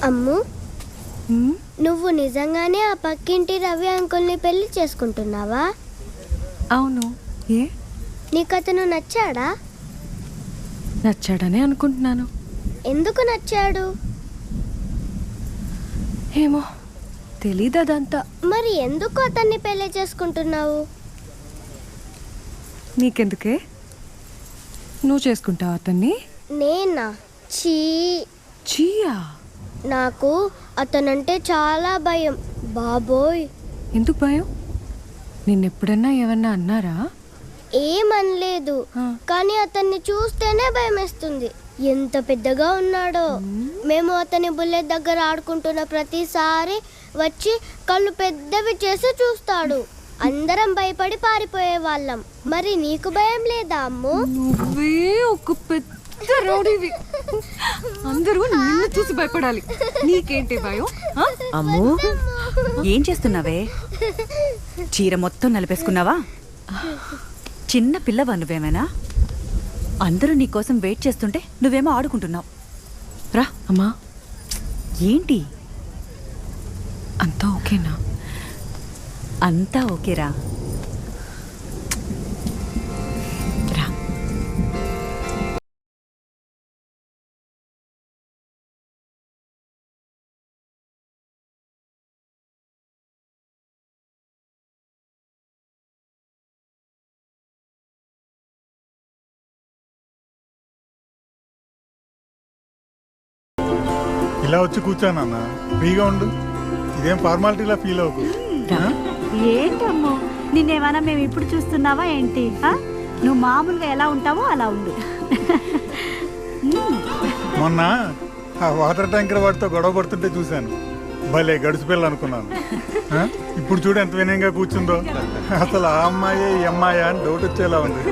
అమ్ము, నువ్వు నిజంగానే ఆ పక్కింటి రవి అంకుల్ని పెళ్లి చేసుకుంటున్నావా? అవును. ఏ నీకు అతను నచ్చాడా? నచ్చాడనే అనుకుంటున్నాను. ఎందుకు నచ్చాడు? ఏమో తెలీదు అదంతా. మరి ఎందుకు అతన్ని పెళ్లి చేసుకుంటున్నావు? నీకెందుకే? నువ్వు చేసుకుంటావు అతన్ని? నేనా? చీయా? నాకు అతనంటే చాలా భయం బాబోయ్. ఎందుకు భయం? నిన్నెప్పుడన్నా ఏమన్నా అన్నారా? ఏమనలేదు, కానీ అతన్ని చూస్తేనే భయమేస్తుంది. ఎంత పెద్దగా ఉన్నాడో. మేము అతని బుల్లెట్ దగ్గర ఆడుకుంటున్న ప్రతిసారి వచ్చి కళ్ళు పెద్దవి చేసి చూస్తాడు. అందరం భయపడి పారిపోయే వాళ్ళం. మరి నీకు భయం లేదా అమ్ము? నువ్వే ఒక పెద్ద రౌడీవి. అందరూ నిన్ను చూసి భయపడాలి. నీకేంటి భయం? అమ్మో, ఏం చేస్తున్నావే? చీర మొత్తం నలిపేసుకున్నావా? చిన్న పిల్లవా నువ్వేమైనా? అందరూ నీకోసం వెయిట్ చేస్తుంటే నువ్వేమో ఆడుకుంటున్నావు. రా. అమ్మా, ఏంటి? అంతా ఓకేనా? అంతా ఓకేరా. రా. ఇలా వచ్చి కూర్చోనన్న, ఫ్రీగా ఉండు. ఇదేం ఫార్మాలిటీలా ఫీల్ అవ్వకు. ఏంటమ్మో, నిన్నేమన్నా మేము ఇప్పుడు చూస్తున్నావా ఏంటి? నువ్వు మామూలుగా ఎలా ఉంటావో అలా ఉండు. మొన్న ఆ వాటర్ ట్యాంకర్ వాడితో గొడవ పడుతుంటే చూశాను. భలే గడిచిపోయాలి అనుకున్నాను. ఇప్పుడు చూడు ఎంత వినయంగా కూర్చుందో. అసలు ఆ అమ్మాయి ఈ అమ్మాయి అని డౌట్ వచ్చేలా ఉంది.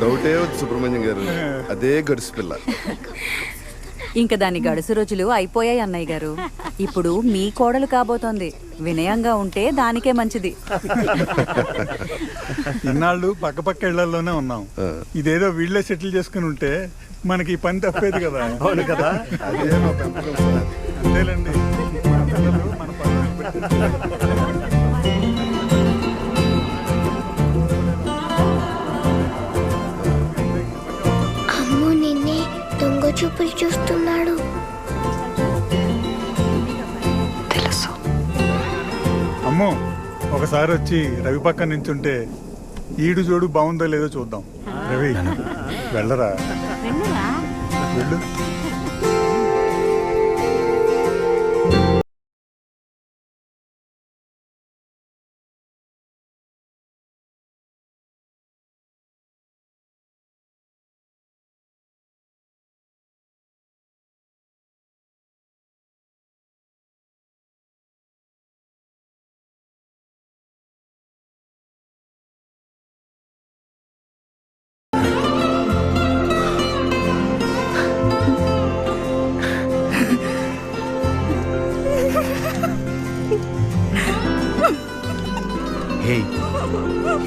డౌటే వద్దు సుబ్రహ్మణ్యం గారు, అదే గడిచిపిల్ల. ఇంక దాని గడుసు రోజులు అయిపోయాయి అన్నయ్య గారు. ఇప్పుడు మీ కోడలు కాబోతోంది. వినయంగా ఉంటే దానికే మంచిది. ఇన్నాళ్ళు పక్క పక్క ఇళ్లలోనే ఉన్నాం. ఇదేదో వీళ్ళే సెటిల్ చేసుకుని ఉంటే మనకి ఈ పని తప్పేది కదా. అవును కదా, అదే మా పెంపకం సార్. అంతేలేండి, మన పిల్లలు మన పనులు పెట్టి. అమ్ము నిన్నే దొంగ చూపులు చూస్తున్నాడు. తెలుసు. అమ్మో, ఒకసారి వచ్చి రవి పక్క నించుంటే ఈడు జోడు బాగుందో లేదో చూద్దాం. రవి వెళ్ళరా, వెళ్ళు.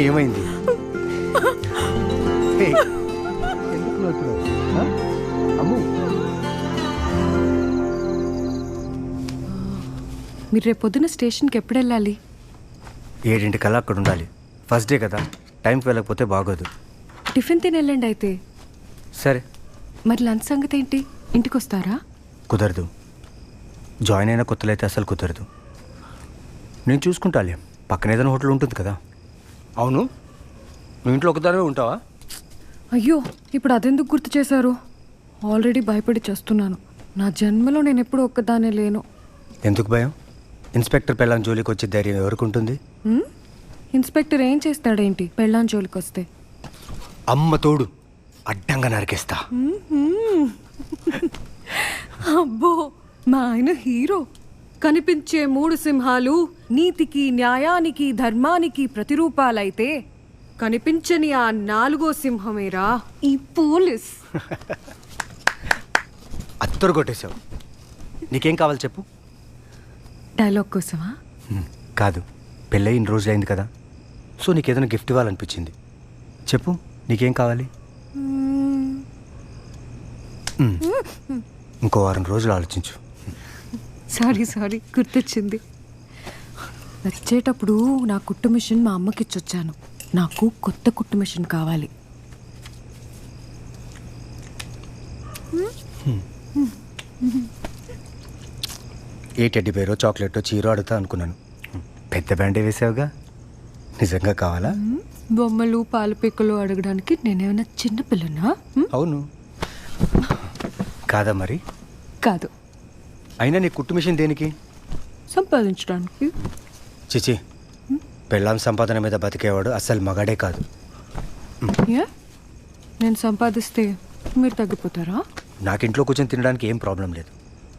ఏమైంది? మీరు రేపు పొద్దున స్టేషన్కి ఎప్పుడు వెళ్ళాలి? 7:00 అక్కడ ఉండాలి. ఫస్ట్ డే కదా, టైంకి వెళ్ళకపోతే బాగోదు. టిఫిన్ తిని వెళ్ళండి అయితే. సరే. మరి లంచ్ సంగతి ఏంటి? ఇంటికి వస్తారా? కుదరదు. జాయిన్ అయిన కొత్తలో అయితే అసలు కుదరదు. నేను చూసుకుంటాలే, పక్కన ఏదైనా హోటల్ ఉంటుంది కదా. అవును, నువ్వు ఇంట్లో ఒకదానివే ఉంటావా? అయ్యో, ఇప్పుడు అదెందుకు గుర్తు చేశారు? ఆల్రెడీ భయపడి చేస్తున్నాను. నా జన్మలో నేను ఎప్పుడు ఒక్కదానే లేను. ఎందుకు భయం? ఇన్స్పెక్టర్ పెళ్ళాం జోలికి వచ్చే ధైర్యం ఎవరికి ఉంటుంది? ఇన్స్పెక్టర్ ఏం చేస్తాడేంటి పెళ్ళాం జోలికి వస్తే? అమ్మ తోడు అడ్డంగా నరికేస్తా. అబ్బో, మా ఆయన హీరో. కనిపించే 3 సింహాలు నీతికి, న్యాయానికి, ధర్మానికి ప్రతిరూపాలైతే కనిపించని ఆ 4వ సింహమేరా ఈ పోలీస్. అత్తరు కొట్టేశావు. నీకేం కావాలి చెప్పు. డైలాగ్ కోసమా? కాదు, పెళ్ళయి ఇన్ని రోజులు అయింది కదా, సో నీకేదైనా గిఫ్ట్ ఇవ్వాలనిపించింది. చెప్పు, నీకేం కావాలి? ఇంకో 1 వారం రోజులు ఆలోచించు. సారీ గుర్తొచ్చింది. వచ్చేటప్పుడు నా కుట్టు మిషన్ మా అమ్మకి ఇచ్చొచ్చాను. నాకు కొత్త కుట్టు మిషన్ కావాలి. ఏ టెడ్డీ బేరో చాక్లెటో చీరో అడుగుతా అనుకున్నాను. పెద్ద బ్యాండే వేసావుగా, నిజంగా కావాలా? బొమ్మలు పాల పిక్కలు అడగడానికి నేనేమైనా చిన్న పిల్లనా? అవును కాదా మరి? కాదు, అయినా నీ కుట్టు మిషన్ దేనికి? సంపాదించడానికి. చిచి, పెళ్ళాం సంపాదన మీద బతికేవాడు అస్సలు మగాడే కాదు. ఏ? నేను సంపాదిస్తే మీరు తగ్గిపోతారా? నాకు ఇంట్లో కూర్చొని తినడానికి ఏం ప్రాబ్లం లేదు,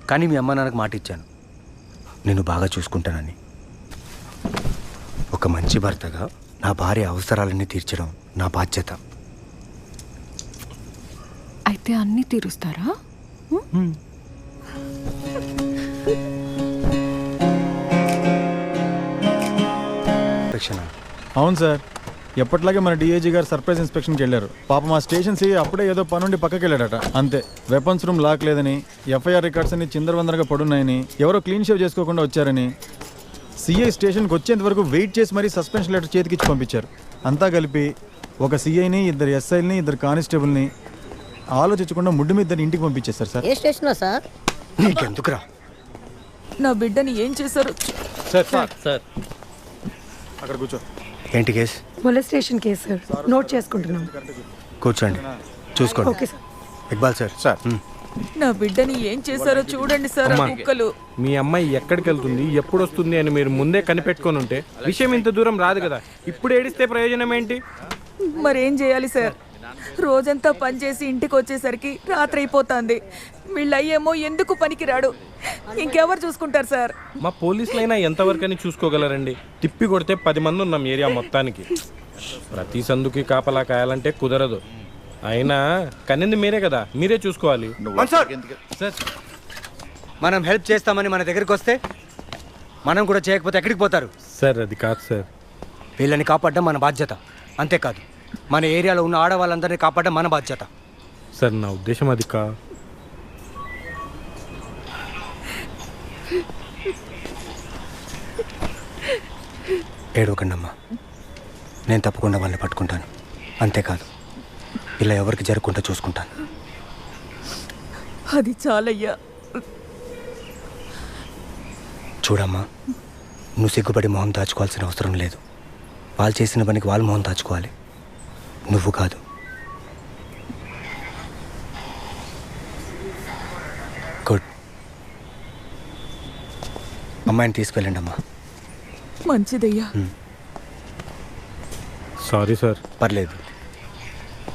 కానీ మీ అమ్మ నాన్నకు మాట ఇచ్చాను, నేను బాగా చూసుకుంటానని. ఒక మంచి భర్తగా నా భార్య అవసరాలన్నీ తీర్చడం నా బాధ్యత. అయితే అన్నీ తీరుస్తారా? అవును సార్, ఎప్పట్లాగే మన డిఐజీ గారు సర్ప్రైజ్ ఇన్స్పెక్షన్కి వెళ్ళారు. పాప మా స్టేషన్ సిఐ అప్పుడే ఏదో పనుండి పక్కకి వెళ్ళాడట. అంతే, వెపన్స్ రూమ్ లాక్ లేదని, ఎఫ్ఐఆర్ రికార్డ్స్ అన్ని చిందరవందరగా పడున్నాయని, ఎవరో క్లీన్ షేవ్ చేసుకోకుండా వచ్చారని సిఐ స్టేషన్కి వచ్చేంత వరకు వెయిట్ చేసి మరీ సస్పెన్షన్ లెటర్ చేతికిచ్చి పంపించారు. అంతా కలిపి ఒక సిఐని, 2 ఎస్ఐల్ని, 2 కానిస్టేబుల్ని ఆలోచించకుండా ముడ్డు మీద ఇంటికి పంపించేశారు సార్. ఏ స్టేషనో సార్? నీకెందుకురా? నా బిడ్డని ఏం చేశారు? సార్ సార్ సార్ అక్కడ కూర్చో. ఏంటి case? Police station case sir, note చేసుకుంటున్నాం. కూర్చోండి, చూసుకోండి. Okay sir. Iqbal sir. Sir నా బిడ్డని ఏం చేశారో చూడండి సార్. కుక్కలు. మీ అమ్మాయి ఎక్కడికి వెళ్తుంది, ఎప్పుడు వస్తుంది అని మీరు ముందే కనిపెట్టుకొని ఉంటే విషయం ఇంత దూరం రాదు కదా. ఇప్పుడు ఏడిస్తే ప్రయోజనం ఏంటి? మరేం చేయాలి సార్? రోజంతా పనిచేసి ఇంటికి వచ్చేసరికి రాత్రి అయిపోతుంది. వీళ్ళయ్యేమో ఎందుకు పనికిరాడు, ఇంకెవరు చూసుకుంటారు సార్? మా పోలీసులైనా ఎంతవరకని చూసుకోగలరండి? తిప్పి కొడితే 10 మంది ఉన్నాం ఏరియా మొత్తానికి. ప్రతి సందుకి కాపలా కాయాలంటే కుదరదు. అయినా కన్నింది మీరే కదా, మీరే చూసుకోవాలి. సార్, మనం హెల్ప్ చేస్తామని మన దగ్గరికి వస్తే మనం కూడా చేయకపోతే ఎక్కడికి పోతారు? సార్ అది కాదు సార్, వీళ్ళని కాపాడడం మన బాధ్యత. అంతేకాదు, మన ఏరియాలో ఉన్న ఆడవాళ్ళందరినీ కాపాడడం మన బాధ్యత. సార్ నా ఉద్దేశం అది కా ఏడవకండమ్మా, నేను తప్పకుండా వాళ్ళని పట్టుకుంటాను. అంతేకాదు, ఇలా ఎవరికి జరగకుండా చూసుకుంటాను. అది చాలయ్యా. చూడమ్మా, నువ్వు సిగ్గుపడి మొహం దాచుకోవాల్సిన అవసరం లేదు. వాళ్ళు చేసిన పనికి వాళ్ళు మొహం దాచుకోవాలి, నువ్వు కాదు. గుడ్. అమ్మాయిని తీసుకెళ్ళండి అమ్మా. మంచిదయ్యా. Sorry sir. పర్లేదు.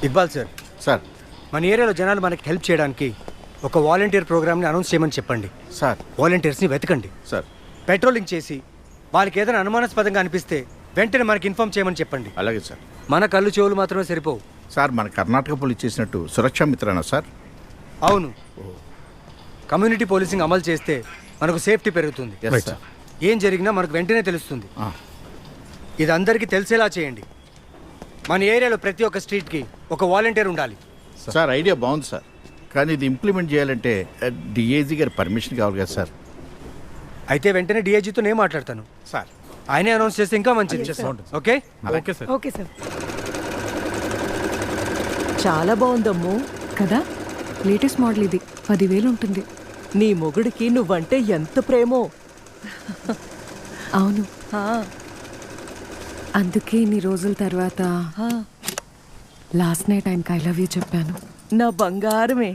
ఇక్బాల్ సార్. సార్. మన ఏరియాలో జనాలు మనకి హెల్ప్ చేయడానికి ఒక వాలంటీర్ ప్రోగ్రామ్ని అనౌన్స్ చేయమని చెప్పండి. సార్. వాలంటీర్స్ని వెతకండి సార్. పెట్రోలింగ్ చేసి వాళ్ళకి ఏదైనా అనుమానాస్పదంగా అనిపిస్తే వెంటనే మనకి ఇన్ఫార్మ్ చేయమని చెప్పండి. అలాగే సార్. మన కళ్ళు చెవులు మాత్రమే సరిపోవు సార్. మన కర్ణాటక పోలీస్ చేసినట్టు సురక్షా మిత్రనా సార్? అవును. కమ్యూనిటీ పోలీసింగ్ అమలు చేస్తే మనకు సేఫ్టీ పెరుగుతుంది. ఏం జరిగినా మనకు వెంటనే తెలుస్తుంది. ఇది అందరికీ తెలిసేలా చేయండి. మన ఏరియాలో ప్రతి ఒక్క స్ట్రీట్కి ఒక వాలంటీర్ ఉండాలి. సార్ ఐడియా బాగుంది సార్, కానీ ఇది ఇంప్లిమెంట్ చేయాలంటే డిఐజీ గారి పర్మిషన్ కావాలి కదా సార్. అయితే వెంటనే డిఐజీతో నేను మాట్లాడతాను సార్. ఆయనే అనౌన్స్ చేస్తే ఇంకా మంచిది. Okay okay sir. Okay sir. చాలా బాగుందమ్ము కదా, లేటెస్ట్ మోడల్ ఇది. 10,000 ఉంటుంది. నీ మొగుడికి నువ్వంటే ఎంత ప్రేమో. అవును, అందుకే ఇన్ని రోజుల తర్వాత లాస్ట్ నైట్ ఆయనకి ఐ లవ్ యూ చెప్పాను. నా బంగారమే.